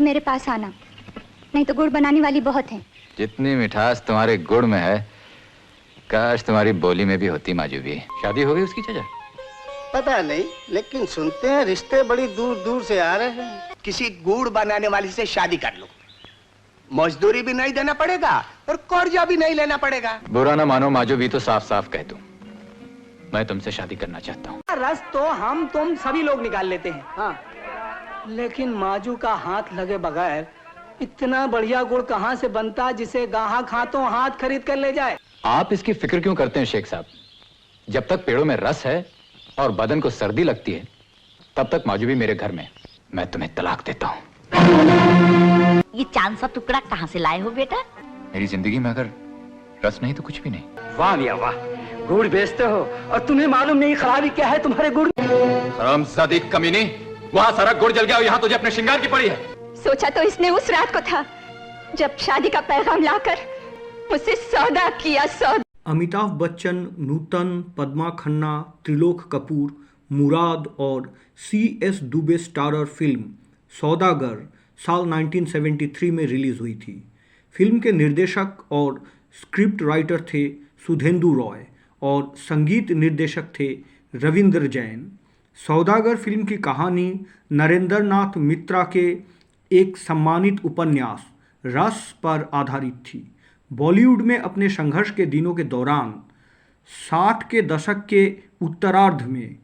मेरे पास आना, नहीं तो गुड़ बनाने वाली बहुत है। जितनी मिठास तुम्हारे गुड़ में है, काश तुम्हारी बोली में भी होती माजूबी। शादी हो गई उसकी चाचा? पता नहीं, लेकिन सुनते हैं रिश्ते बड़ी दूर दूर से आ रहे हैं। किसी गुड़ बनाने वाली से शादी कर लो, मजदूरी भी नहीं देना पड़ेगा और कर्जा भी नहीं लेना पड़ेगा। बुरा ना मानो माजूबी, तो साफ साफ कह दूं, मैं तुमसे शादी करना चाहता हूँ। रस तो हम तुम सभी लोग निकाल लेते हैं, हाँ, लेकिन माजू का हाथ लगे बगैर इतना बढ़िया गुड़ कहाँ से बनता जिसे गाहक हाथों हाथ खरीद कर ले जाए। आप इसकी फिक्र क्यों करते हैं शेख साहब? जब तक पेड़ों में रस है और बदन को सर्दी लगती है, तब तक माजूबी मेरे घर में। मैं तुम्हें तलाक देता हूँ। ये चांद सा टुकड़ा कहाँ से लाए हो बेटा? मेरी जिंदगी में अगर रस नहीं तो कुछ भी नहीं। वाह मियां वाह, गुड़ बेचते हो और तुम्हें मालूम नहीं खराबी क्या है तुम्हारे गुड़। हरामजादी कमीनी, वहाँ सारा गुड़ जल गया और यहाँ तुझे अपने श्रृंगार की पड़ी है। सोचा तो इसने उस रात को था जब शादी का पैगाम लाकर मुझसे सौदा किया। अमिताभ बच्चन, नूतन, पद्मा खन्ना, त्रिलोक कपूर, मुराद और CS दुबे स्टारर फिल्म सौदागर साल 1973 में रिलीज हुई थी। फिल्म के निर्देशक और स्क्रिप्ट राइटर थे सुधेंदु रॉय और संगीत निर्देशक थे रविंद्र जैन। सौदागर फिल्म की कहानी नरेंद्र नाथ मित्रा के एक सम्मानित उपन्यास रस पर आधारित थी। बॉलीवुड में अपने संघर्ष के दिनों के दौरान 60 के दशक के उत्तरार्ध में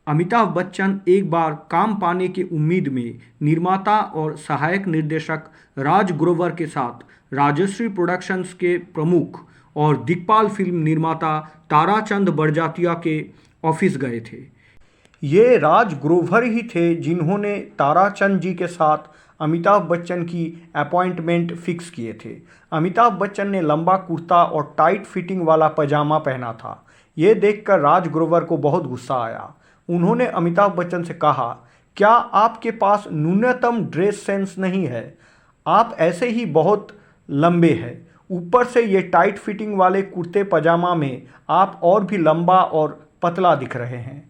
अमिताभ बच्चन एक बार काम पाने की उम्मीद में निर्माता और सहायक निर्देशक राज ग्रोवर के साथ राजश्री प्रोडक्शंस के प्रमुख और दिक्पाल फिल्म निर्माता ताराचंद बड़जात्या के ऑफिस गए थे। ये राज ग्रोवर ही थे जिन्होंने ताराचंद जी के साथ अमिताभ बच्चन की अपॉइंटमेंट फिक्स किए थे। अमिताभ बच्चन ने लंबा कुर्ता और टाइट फिटिंग वाला पजामा पहना था। ये देखकर राज ग्रोवर को बहुत गुस्सा आया। उन्होंने अमिताभ बच्चन से कहा, क्या आपके पास न्यूनतम ड्रेस सेंस नहीं है? आप ऐसे ही बहुत लंबे हैं, ऊपर से ये टाइट फिटिंग वाले कुर्ते पजामा में आप और भी लंबा और पतला दिख रहे हैं।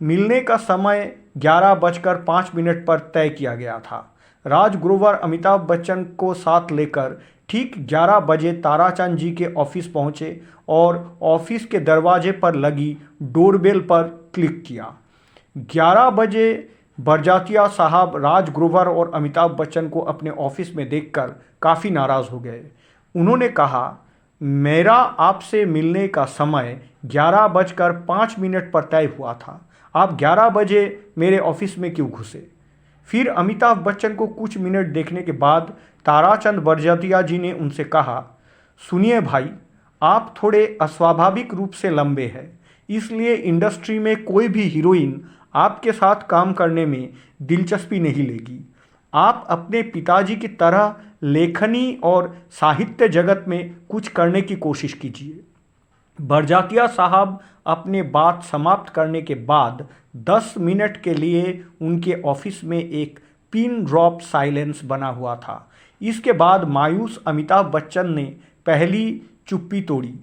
मिलने का समय 11:05 पर तय किया गया था। राज ग्रोवर अमिताभ बच्चन को साथ लेकर ठीक 11 बजे ताराचंद जी के ऑफिस पहुंचे और ऑफिस के दरवाजे पर लगी डोरबेल पर क्लिक किया। 11 बजे बड़जात्या साहब राज ग्रोवर और अमिताभ बच्चन को अपने ऑफिस में देखकर काफ़ी नाराज़ हो गए। उन्होंने कहा, मेरा आपसे मिलने का समय 11:05 पर तय हुआ था, आप 11 बजे मेरे ऑफिस में क्यों घुसे? फिर अमिताभ बच्चन को कुछ मिनट देखने के बाद ताराचंद बड़जात्या जी ने उनसे कहा, सुनिए भाई, आप थोड़े अस्वाभाविक रूप से लंबे हैं, इसलिए इंडस्ट्री में कोई भी हीरोइन आपके साथ काम करने में दिलचस्पी नहीं लेगी। आप अपने पिताजी की तरह लेखनी और साहित्य जगत में कुछ करने की कोशिश कीजिए। बड़जात्या साहब अपने बात समाप्त करने के बाद 10 मिनट के लिए उनके ऑफिस में एक पिन ड्रॉप साइलेंस बना हुआ था। इसके बाद मायूस अमिताभ बच्चन ने पहली चुप्पी तोड़ी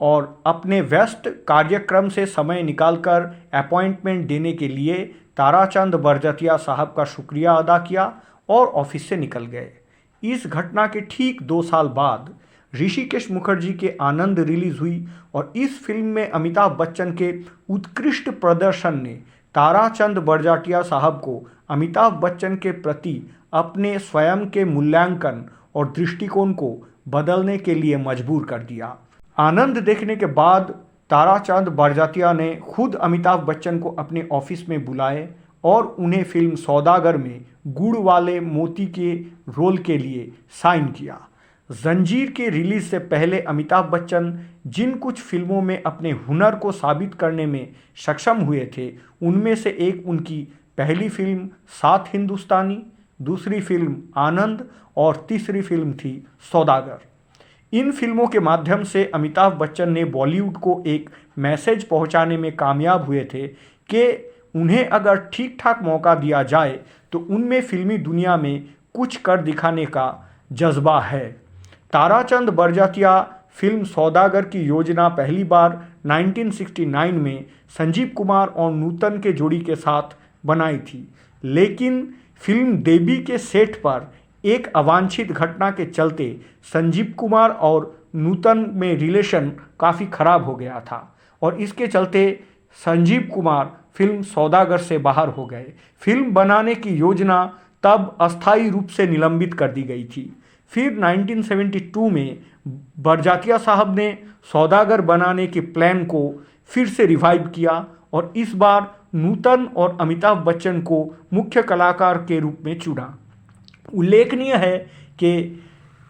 और अपने व्यस्त कार्यक्रम से समय निकालकर अपॉइंटमेंट देने के लिए ताराचंद बड़जात्या साहब का शुक्रिया अदा किया और ऑफिस से निकल गए। इस घटना के ठीक 2 साल बाद ऋषिकेश मुखर्जी के आनंद रिलीज हुई और इस फिल्म में अमिताभ बच्चन के उत्कृष्ट प्रदर्शन ने ताराचंद बड़जात्या साहब को अमिताभ बच्चन के प्रति अपने स्वयं के मूल्यांकन और दृष्टिकोण को बदलने के लिए मजबूर कर दिया। आनंद देखने के बाद ताराचंद बड़जात्या ने खुद अमिताभ बच्चन को अपने ऑफिस में बुलाए और उन्हें फिल्म सौदागर में गुड़ वाले मोती के रोल के लिए साइन किया। जंजीर के रिलीज से पहले अमिताभ बच्चन जिन कुछ फिल्मों में अपने हुनर को साबित करने में सक्षम हुए थे, उनमें से एक उनकी पहली फिल्म 7 हिंदुस्तानी, दूसरी फिल्म आनंद और तीसरी फिल्म थी सौदागर। इन फिल्मों के माध्यम से अमिताभ बच्चन ने बॉलीवुड को एक मैसेज पहुंचाने में कामयाब हुए थे कि उन्हें अगर ठीक ठाक मौका दिया जाए तो उनमें फिल्मी दुनिया में कुछ कर दिखाने का जज्बा है। ताराचंद बड़जात्या फिल्म सौदागर की योजना पहली बार 1969 में संजीव कुमार और नूतन के जोड़ी के साथ बनाई थी, लेकिन फिल्म देवी के सेट पर एक अवांछित घटना के चलते संजीव कुमार और नूतन में रिलेशन काफ़ी खराब हो गया था और इसके चलते संजीव कुमार फिल्म सौदागर से बाहर हो गए। फिल्म बनाने की योजना तब अस्थायी रूप से निलंबित कर दी गई थी। फिर 1972 में बरजातिया साहब ने सौदागर बनाने के प्लान को फिर से रिवाइव किया और इस बार नूतन और अमिताभ बच्चन को मुख्य कलाकार के रूप में चुना। उल्लेखनीय है कि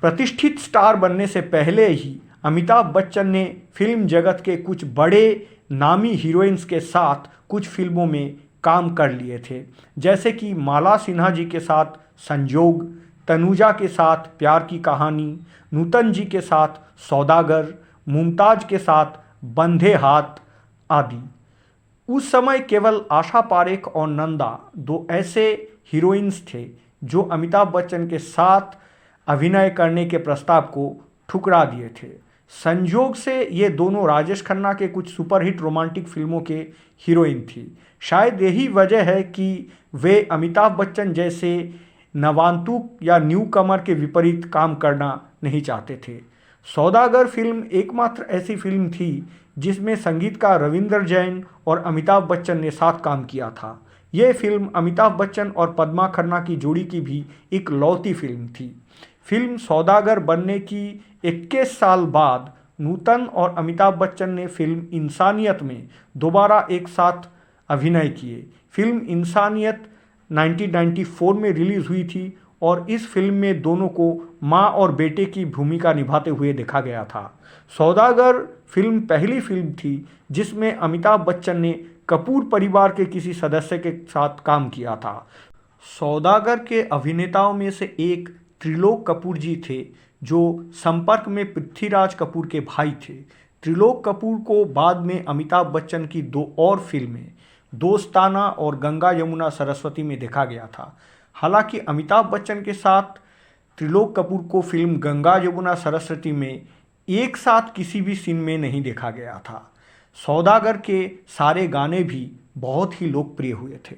प्रतिष्ठित स्टार बनने से पहले ही अमिताभ बच्चन ने फिल्म जगत के कुछ बड़े नामी हीरोइंस के साथ कुछ फिल्मों में काम कर लिए थे, जैसे कि माला सिन्हा जी के साथ संजोग, तनुजा के साथ प्यार की कहानी, नूतन जी के साथ सौदागर, मुमताज के साथ बंधे हाथ आदि। उस समय केवल आशा पारेख और नंदा दो ऐसे हीरोइंस थे जो अमिताभ बच्चन के साथ अभिनय करने के प्रस्ताव को ठुकरा दिए थे। संजोग से ये दोनों राजेश खन्ना के कुछ सुपरहिट रोमांटिक फिल्मों के हीरोइन थी। शायद यही वजह है कि वे अमिताभ बच्चन जैसे नवांतुक या न्यू कमर के विपरीत काम करना नहीं चाहते थे। सौदागर फिल्म एकमात्र ऐसी फिल्म थी जिसमें संगीतकार रविंदर जैन और अमिताभ बच्चन ने साथ काम किया था। यह फिल्म अमिताभ बच्चन और पद्मा खन्ना की जोड़ी की भी एक लौती फिल्म थी। फिल्म सौदागर बनने की 21 साल बाद नूतन और अमिताभ बच्चन ने फिल्म इंसानियत में दोबारा एक साथ अभिनय किए। फिल्म इंसानियत 1994 में रिलीज हुई थी और इस फिल्म में दोनों को माँ और बेटे की भूमिका निभाते हुए देखा गया था। सौदागर फिल्म पहली फिल्म थी जिसमें अमिताभ बच्चन ने कपूर परिवार के किसी सदस्य के साथ काम किया था। सौदागर के अभिनेताओं में से एक त्रिलोक कपूर जी थे जो संपर्क में पृथ्वीराज कपूर के भाई थे। त्रिलोक कपूर को बाद में अमिताभ बच्चन की दो और फिल्में दोस्ताना और गंगा यमुना सरस्वती में देखा गया था। हालांकि अमिताभ बच्चन के साथ त्रिलोक कपूर को फिल्म गंगा यमुना सरस्वती में एक साथ किसी भी सीन में नहीं देखा गया था। सौदागर के सारे गाने भी बहुत ही लोकप्रिय हुए थे।